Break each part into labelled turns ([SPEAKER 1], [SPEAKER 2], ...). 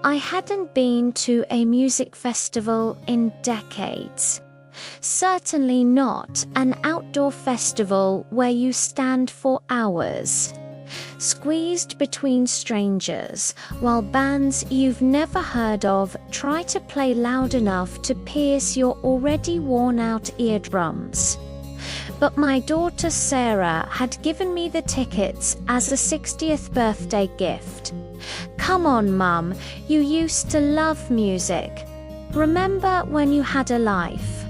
[SPEAKER 1] I hadn't been to a music festival in decades. Certainly not an outdoor festival where you stand for hours, squeezed between strangers, while bands you've never heard of try to play loud enough to pierce your already worn-out eardrums. But my daughter Sarah had given me the tickets as a 60th birthday gift. "Come on, Mum, you used to love music. Remember when you had a life?"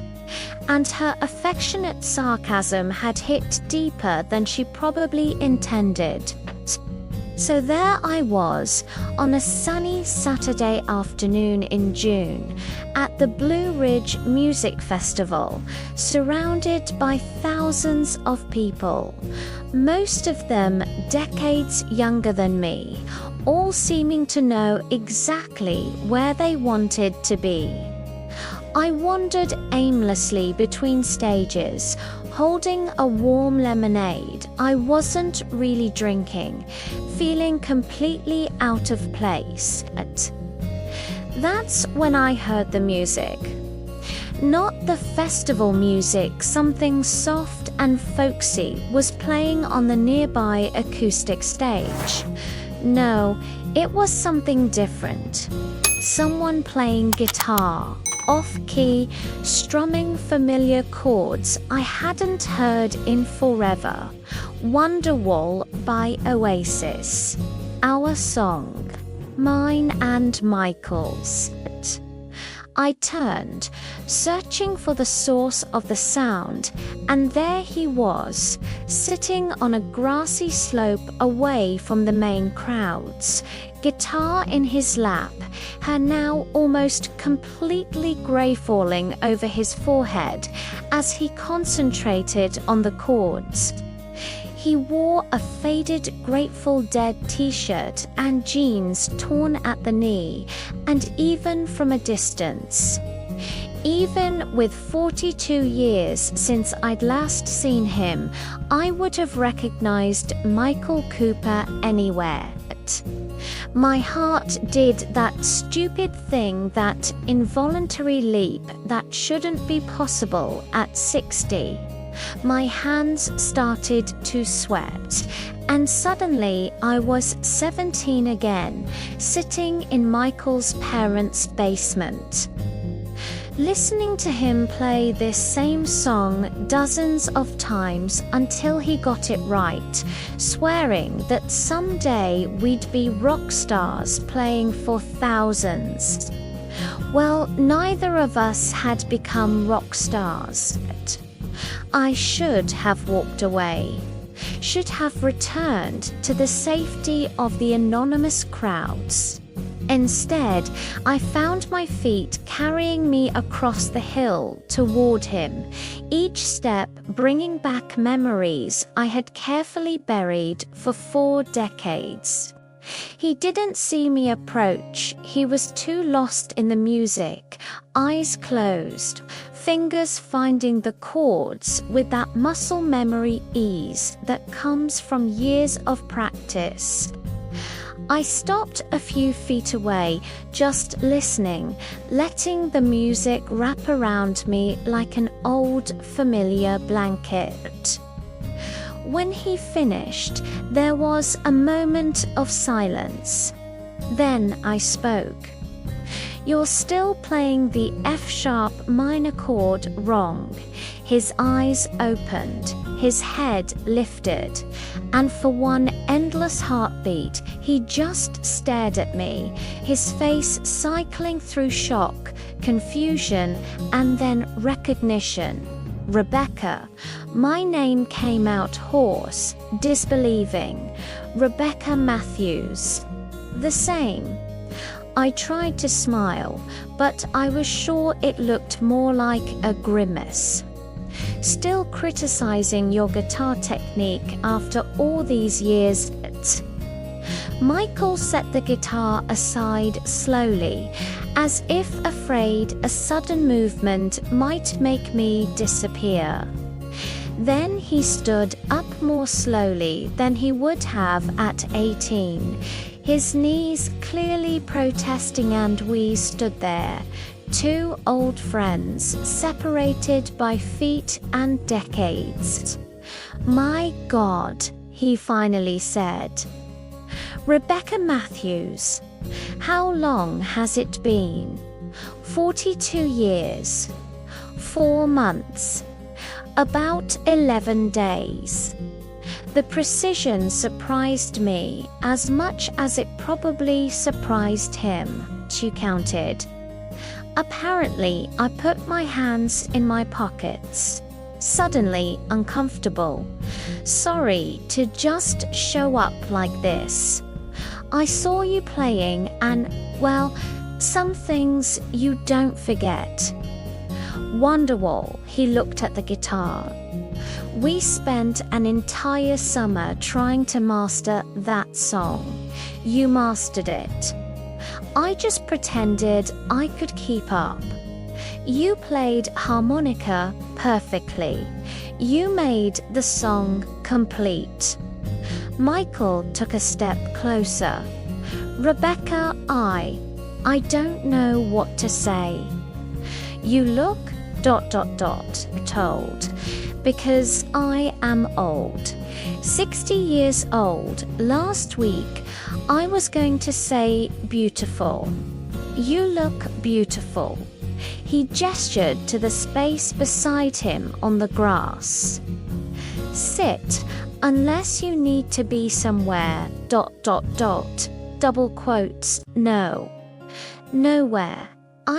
[SPEAKER 1] And her affectionate sarcasm had hit deeper than she probably intended. So there I was, on a sunny Saturday afternoon in June, at the Blue Ridge Music Festival, surrounded by thousands of people, most of them decades younger than me, all seeming to know exactly where they wanted to be. I wandered aimlessly between stages, holding a warm lemonade I wasn't really drinking, feeling completely out of place. That's when I heard the music. Not the festival music, something soft and folksy was playing on the nearby acoustic stage. No, it was something different. Someone playing guitar, off-key, strumming familiar chords I hadn't heard in forever. Wonderwall by Oasis. Our song. Mine and Michael's. I turned, searching for the source of the sound, and there he was, sitting on a grassy slope away from the main crowds, guitar in his lap, hair now almost completely grey falling over his forehead as he concentrated on the chords. He wore a faded Grateful Dead t-shirt and jeans torn at the knee, and even from a distance, even with 42 years since I'd last seen him, I would have recognized Michael Cooper anywhere. My heart did that stupid thing, that involuntary leap that shouldn't be possible at 60. My hands started to sweat, and suddenly I was 17 again, sitting in Michael's parents' basement, listening to him play this same song dozens of times until he got it right, swearing that someday we'd be rock stars playing for thousands. Well, neither of us had become rock stars. I should have walked away, should have returned to the safety of the anonymous crowds. Instead, I found my feet carrying me across the hill toward him, each step bringing back memories I had carefully buried for 4 decades. He didn't see me approach. He was too lost in the music, eyes closed, fingers finding the chords with that muscle memory ease that comes from years of practice. I stopped a few feet away, just listening, letting the music wrap around me like an old, familiar blanket. When he finished, there was a moment of silence. Then I spoke. "You're still playing the F-sharp minor chord wrong." His eyes opened, his head lifted, and for one endless heartbeat, he just stared at me, his face cycling through shock, confusion, and then recognition. "Rebecca." My name came out hoarse, disbelieving. "Rebecca Matthews." "The same." I tried to smile, but I was sure it looked more like a grimace. "Still criticizing your guitar technique after all these years?" Michael set the guitar aside slowly, as if afraid a sudden movement might make me disappear. Then he stood up more slowly than he would have at 18, his knees clearly protesting, and we stood there, two old friends separated by feet and decades. "My God," he finally said. "Rebecca Matthews, how long has it been?" 42 years, 4 months, about 11 days. The precision surprised me as much as it probably surprised him, she counted. Apparently, I put my hands in my pockets, suddenly uncomfortable. "Sorry to just show up like this. I saw you playing and, well, some things you don't forget." "Wonderwall," he looked at the guitar. "We spent an entire summer trying to master that song. You mastered it. I just pretended I could keep up. You played harmonica perfectly. You made the song complete." Michael took a step closer. "Rebecca, I don't know what to say. You look ... told, because I am old. 60 years old. Last week, I was going to say beautiful. You look beautiful." He gestured to the space beside him on the grass. "Sit, unless you need to be somewhere ... double quotes, no. Nowhere."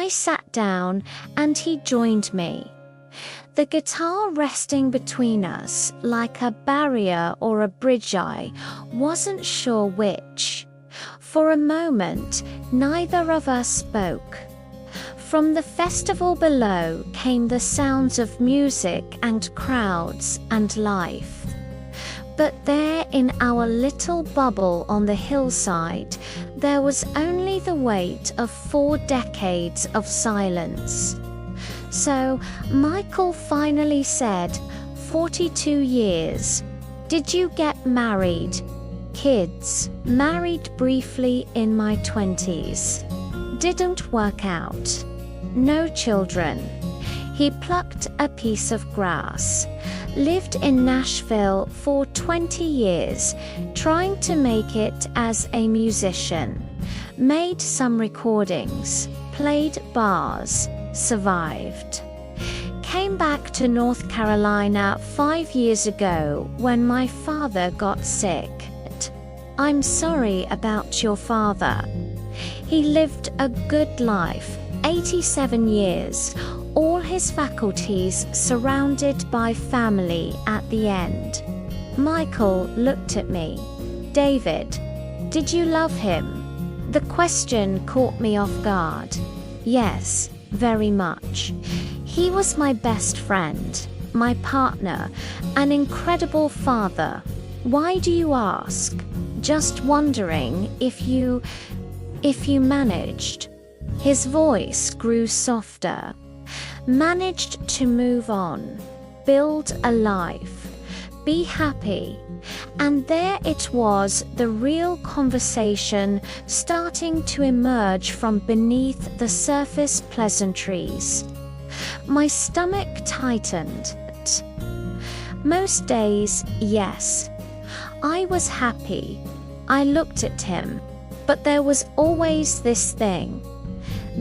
[SPEAKER 1] I sat down and he joined me, the guitar resting between us like a barrier or a bridge. I wasn't sure which. For a moment, neither of us spoke. From the festival below came the sounds of music and crowds and life. But there in our little bubble on the hillside, there was only the weight of 4 decades of silence. So Michael finally said, 42 years. Did you get married? Kids? Married briefly in my 20s. Didn't work out. No children. He plucked a piece of grass. Lived in Nashville for 20 years, trying to make it as a musician. Made some recordings, played bars, survived. Came back to North Carolina 5 years ago when my father got sick. I'm sorry about your father. He lived a good life, 87 years, all his faculties surrounded by family at the end. Michael looked at me. David, did you love him? The question caught me off guard. Yes, very much. He was my best friend, my partner, an incredible father. Why do you ask? Just wondering if you managed. His voice grew softer. Managed to move on, build a life, be happy. And there it was, the real conversation starting to emerge from beneath the surface pleasantries. My stomach tightened. Most days, yes. I was happy. I looked at him. But there was always this thing.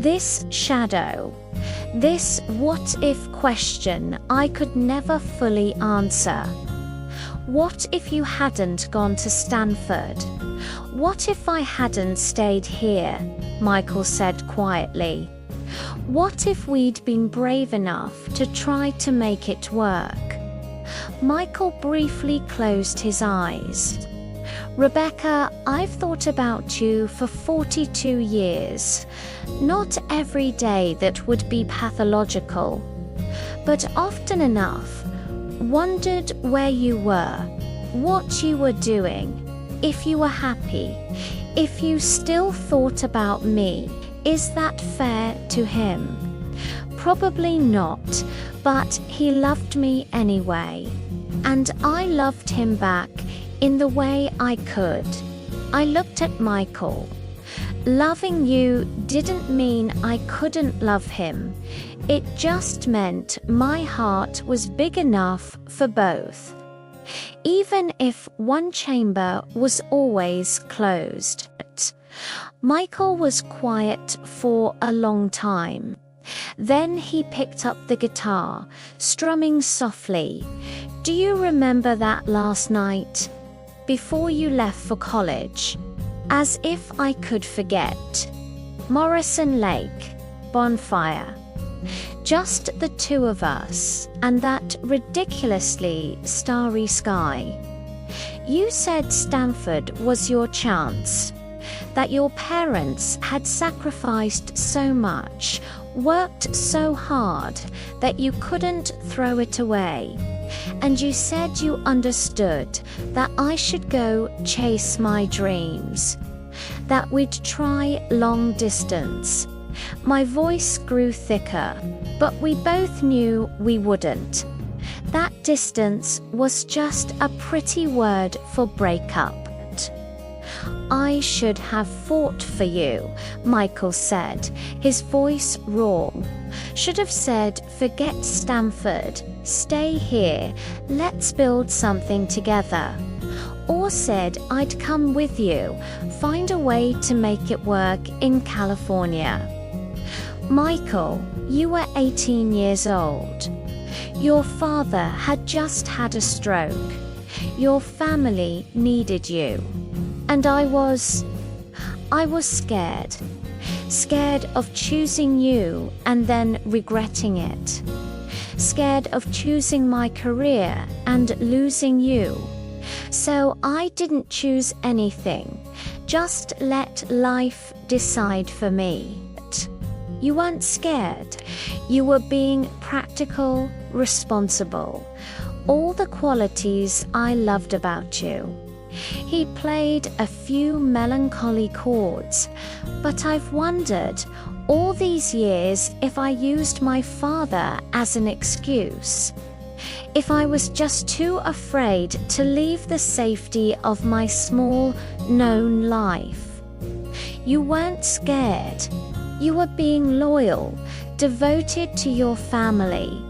[SPEAKER 1] This shadow. This what-if question I could never fully answer. What if you hadn't gone to Stanford? What if I hadn't stayed here? Michael said quietly. What if we'd been brave enough to try to make it work? Michael briefly closed his eyes. Rebecca, I've thought about you for 42 years. Not every day that would be pathological, but often enough. Wondered where you were, what you were doing, if you were happy, if you still thought about me. Is that fair to him? Probably not, but he loved me anyway. And I loved him back in the way I could. I looked at Michael. Loving you didn't mean I couldn't love him. It just meant my heart was big enough for both. Even if one chamber was always closed. Michael was quiet for a long time. Then he picked up the guitar, strumming softly. Do you remember that last night? Before you left for college? As if I could forget. Morrison Lake, bonfire. Just the two of us, and that ridiculously starry sky. You said Stanford was your chance, that your parents had sacrificed so much, worked so hard, that you couldn't throw it away. And you said you understood that I should go chase my dreams, that we'd try long distance. My voice grew thicker, but we both knew we wouldn't. That distance was just a pretty word for breakup. I should have fought for you, Michael said, his voice raw. Should have said, forget Stanford, stay here, let's build something together. Or said I'd come with you, find a way to make it work in California. Michael, you were 18 years old. Your father had just had a stroke. Your family needed you. And I was scared. Scared of choosing you and then regretting it. Scared of choosing my career and losing you. So I didn't choose anything. Just let life decide for me. You weren't scared. You were being practical, responsible. All the qualities I loved about you. He played a few melancholy chords, but I've wondered all these years if I used my father as an excuse. If I was just too afraid to leave the safety of my small, known life. You weren't scared. You were being loyal, devoted to your family.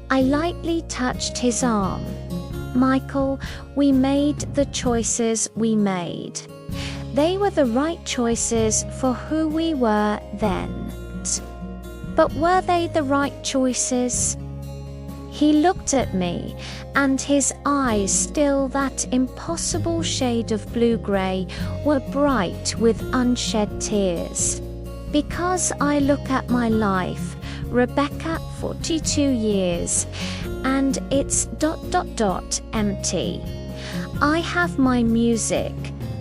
[SPEAKER 1] I lightly touched his arm. Michael, we made the choices we made. They were the right choices for who we were then. But were they the right choices? He looked at me, and his eyes, still that impossible shade of blue-gray, were bright with unshed tears. Because I look at my life, Rebecca, 42 years, and it's ... empty. I have my music,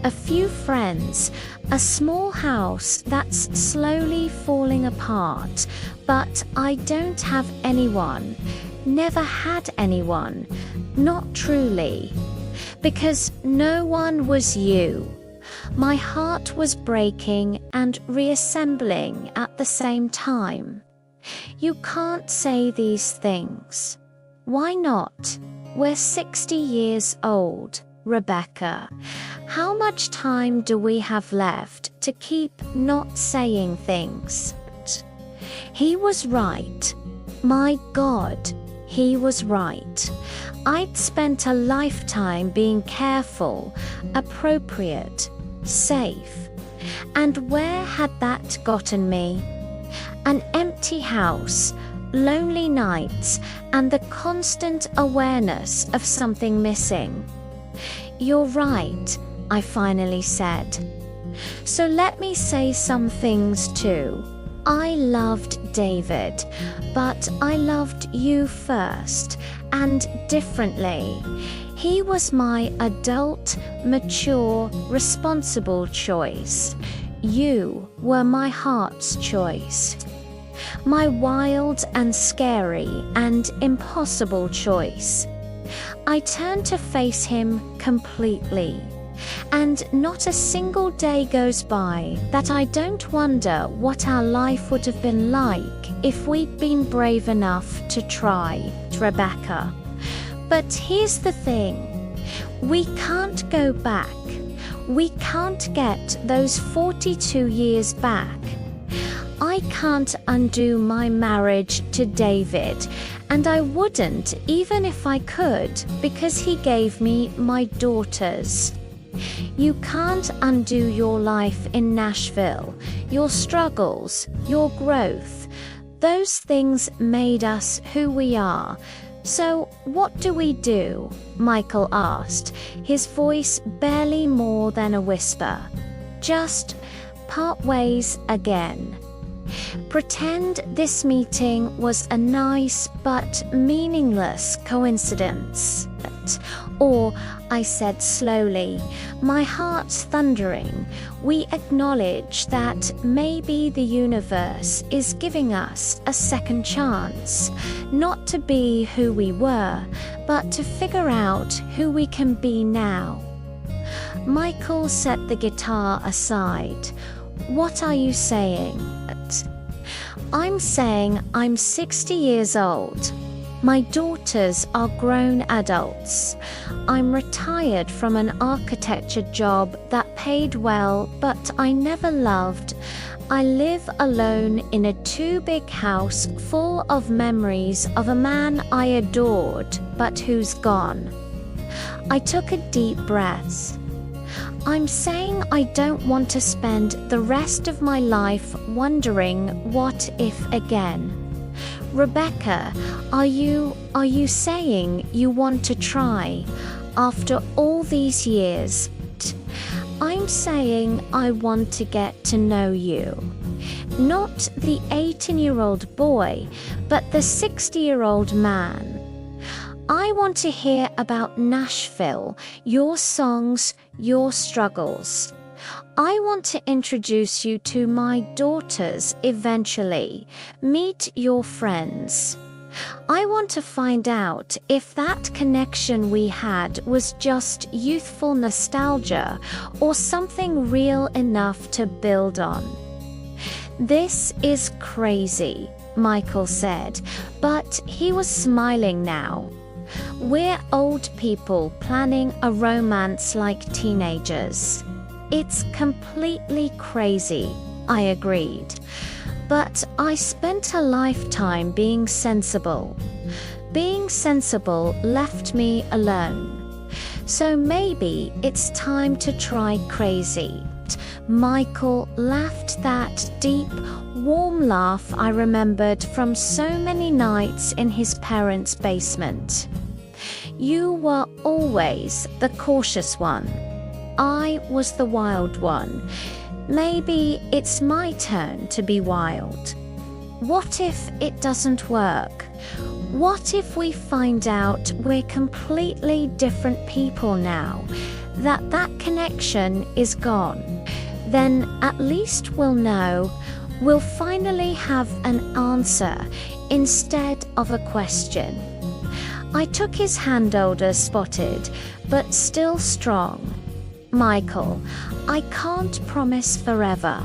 [SPEAKER 1] a few friends, a small house that's slowly falling apart, but I don't have anyone, never had anyone, not truly, because no one was you. My heart was breaking and reassembling at the same time. You can't say these things. Why not? We're 60 years old, Rebecca. How much time do we have left to keep not saying things? He was right. My God, he was right. I'd spent a lifetime being careful, appropriate, safe. And where had that gotten me? An empty house, lonely nights, and the constant awareness of something missing. You're right, I finally said. So let me say some things too. I loved David, but I loved you first, and differently. He was my adult, mature, responsible choice. You were my heart's choice. My wild and scary and impossible choice. I turned to face him completely. And not a single day goes by that I don't wonder what our life would have been like if we'd been brave enough to try, Rebecca. But here's the thing. We can't go back. We can't get those 42 years back. I can't undo my marriage to David, and I wouldn't even if I could, because he gave me my daughters. You can't undo your life in Nashville, your struggles, your growth. Those things made us who we are. So what do we do? Michael asked, his voice barely more than a whisper. Just part ways again. Pretend this meeting was a nice but meaningless coincidence. Or, I said slowly, my heart thundering, we acknowledge that maybe the universe is giving us a second chance, not to be who we were, but to figure out who we can be now. Michael set the guitar aside. What are you saying? I'm saying I'm 60 years old. My daughters are grown adults. I'm retired from an architecture job that paid well, but I never loved. I live alone in a too-big house full of memories of a man I adored, but who's gone. I took a deep breath. I'm saying I don't want to spend the rest of my life wondering what if again. Rebecca, are you saying you want to try after all these years? I'm saying I want to get to know you. Not the 18-year-old boy, but the 60-year-old man. I want to hear about Nashville, your songs, your struggles. I want to introduce you to my daughters eventually, meet your friends. I want to find out if that connection we had was just youthful nostalgia or something real enough to build on. This is crazy, Michael said, but he was smiling now. We're old people planning a romance like teenagers. It's completely crazy, I agreed. But I spent a lifetime being sensible. Being sensible left me alone. So maybe it's time to try crazy. Michael laughed that deep, warm laugh I remembered from so many nights in his parents' basement. You were always the cautious one. I was the wild one. Maybe it's my turn to be wild. What if it doesn't work? What if we find out we're completely different people now, that connection is gone? Then at least we'll know. We'll finally have an answer instead of a question. I took his hand, older, spotted, but still strong. Michael, I can't promise forever.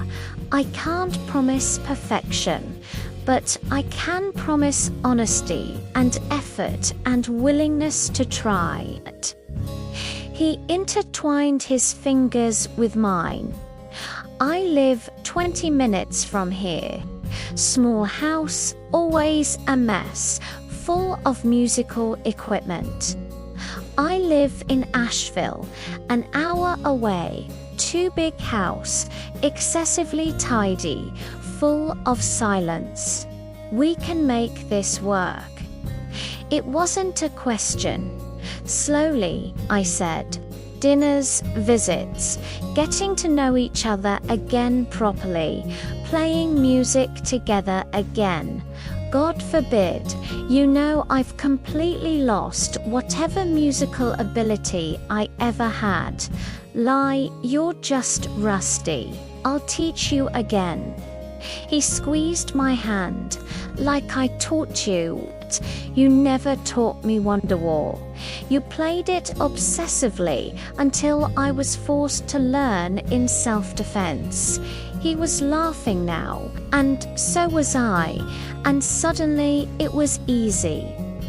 [SPEAKER 1] I can't promise perfection, but I can promise honesty and effort and willingness to try. He intertwined his fingers with mine. I live 20 minutes from here. Small house, always a mess, full of musical equipment. I live in Nashville, an hour away. Too big house, excessively tidy, full of silence. We can make this work. It wasn't a question. Slowly, I said. Dinners, visits, getting to know each other again properly, playing music together again. God forbid, you know I've completely lost whatever musical ability I ever had. Lie, you're just rusty. I'll teach you again. He squeezed my hand. Like I taught you. You never taught me Wonderwall. You played it obsessively until I was forced to learn in self-defense. He was laughing now, and so was I, and suddenly it was easy.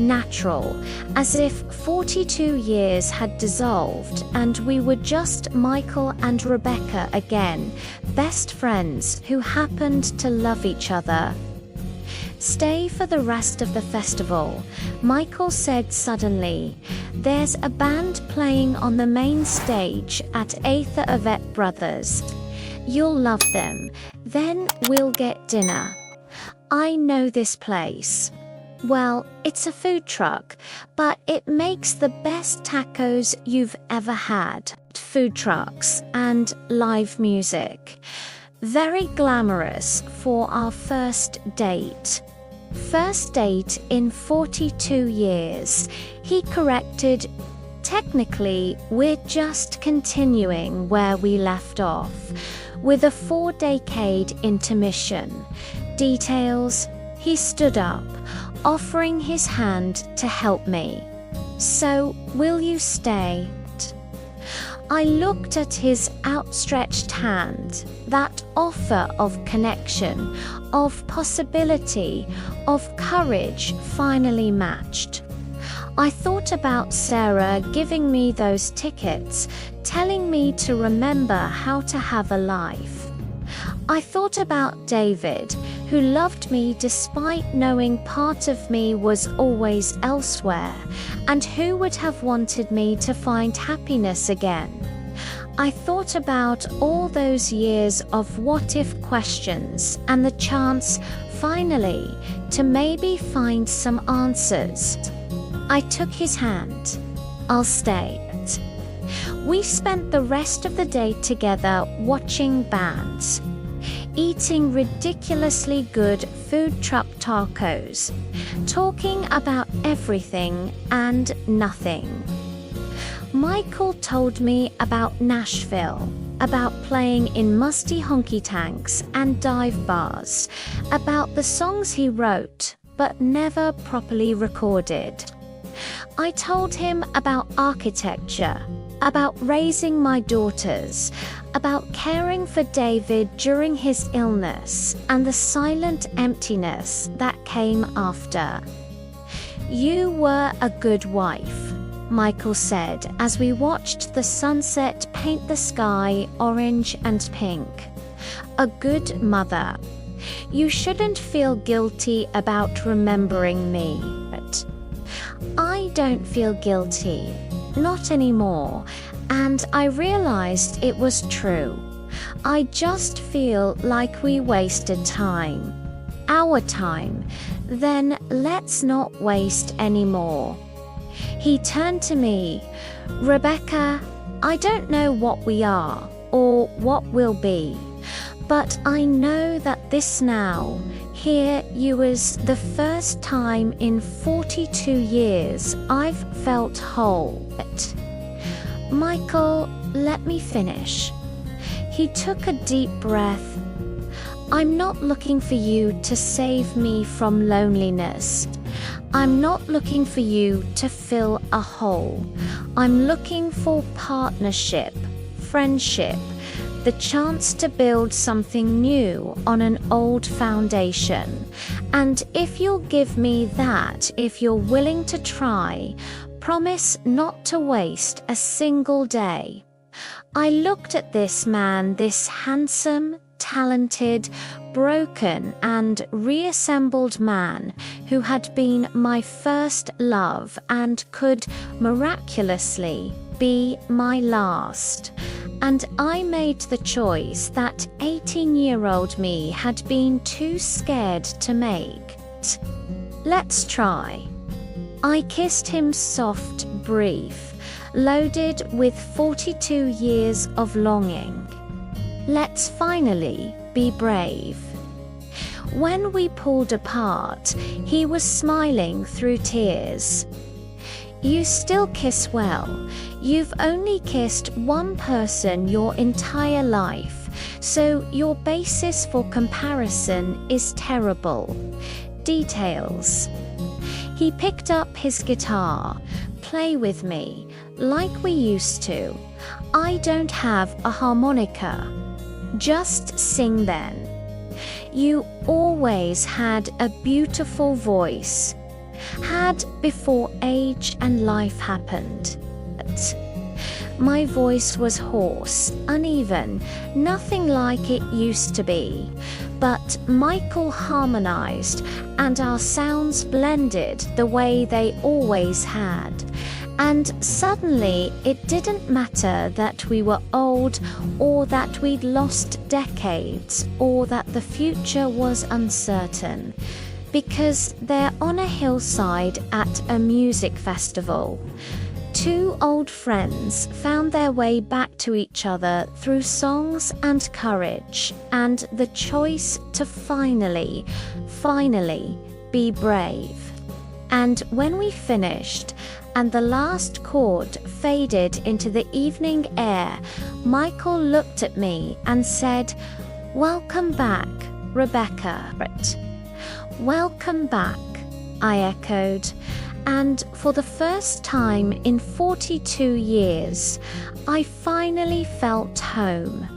[SPEAKER 1] natural, as if 42 years had dissolved and we were just Michael and Rebecca again, best friends who happened to love each other. "Stay for the rest of the festival," Michael said suddenly. "There's a band playing on the main stage at Aether Yvette Brothers. You'll love them. Then we'll get dinner. I know this place. Well, it's a food truck, but it makes the best tacos you've ever had. Food trucks and live music. Very glamorous for our first date." "First date in 42 years, he corrected. "Technically, we're just continuing where we left off, with a 4-decade intermission. Details." He stood up, offering his hand to help me. "So, will you stay?" I looked at his outstretched hand, that offer of connection, of possibility, of courage finally matched. I thought about Sarah giving me those tickets, telling me to remember how to have a life. I thought about David, who loved me despite knowing part of me was always elsewhere, and who would have wanted me to find happiness again. I thought about all those years of what-if questions and the chance, finally, to maybe find some answers. I took his hand. "I'll stay." We spent the rest of the day together watching bands, eating ridiculously good food truck tacos, talking about everything and nothing. Michael told me about Nashville, about playing in musty honky-tonks and dive bars, about the songs he wrote but never properly recorded. I told him about architecture, about raising my daughters, about caring for David during his illness and the silent emptiness that came after. "You were a good wife," Michael said as we watched the sunset paint the sky orange and pink. "A good mother. You shouldn't feel guilty about remembering me." I don't feel guilty. Not anymore. And I realized it was true. I just feel like we wasted time. Our time. Then let's not waste any more. He turned to me. "Rebecca, I don't know what we are, or what we'll be, but I know that this now, here you is the first time in 42 years I've felt whole." "Michael, let me finish." He took a deep breath. "I'm not looking for you to save me from loneliness. I'm not looking for you to fill a hole. I'm looking for partnership, friendship, the chance to build something new on an old foundation. And if you'll give me that, if you're willing to try, promise not to waste a single day." I looked at this man, this handsome, talented, broken and reassembled man who had been my first love and could miraculously be my last. And I made the choice that 18-year-old me had been too scared to make. "Let's try." I kissed him soft, brief, loaded with 42 years of longing. "Let's finally be brave." When we pulled apart, he was smiling through tears. "You still kiss well. You've only kissed one person your entire life, so your basis for comparison is terrible. Details." He picked up his guitar. "Play with me, like we used to. I don't have a harmonica. Just sing then. You always had a beautiful voice. had before age and life happened. But my voice was hoarse, uneven, nothing like it used to be. But Michael harmonized, and our sounds blended the way they always had. And suddenly it didn't matter that we were old, or that we'd lost decades, or that the future was uncertain. Because they're on a hillside at a music festival. Two old friends found their way back to each other through songs and courage, and the choice to finally be brave. And when we finished, and the last chord faded into the evening air, Michael looked at me and said, "Welcome back, Rebecca." "Welcome back," I echoed. And for the first time in 42 years, I finally felt home.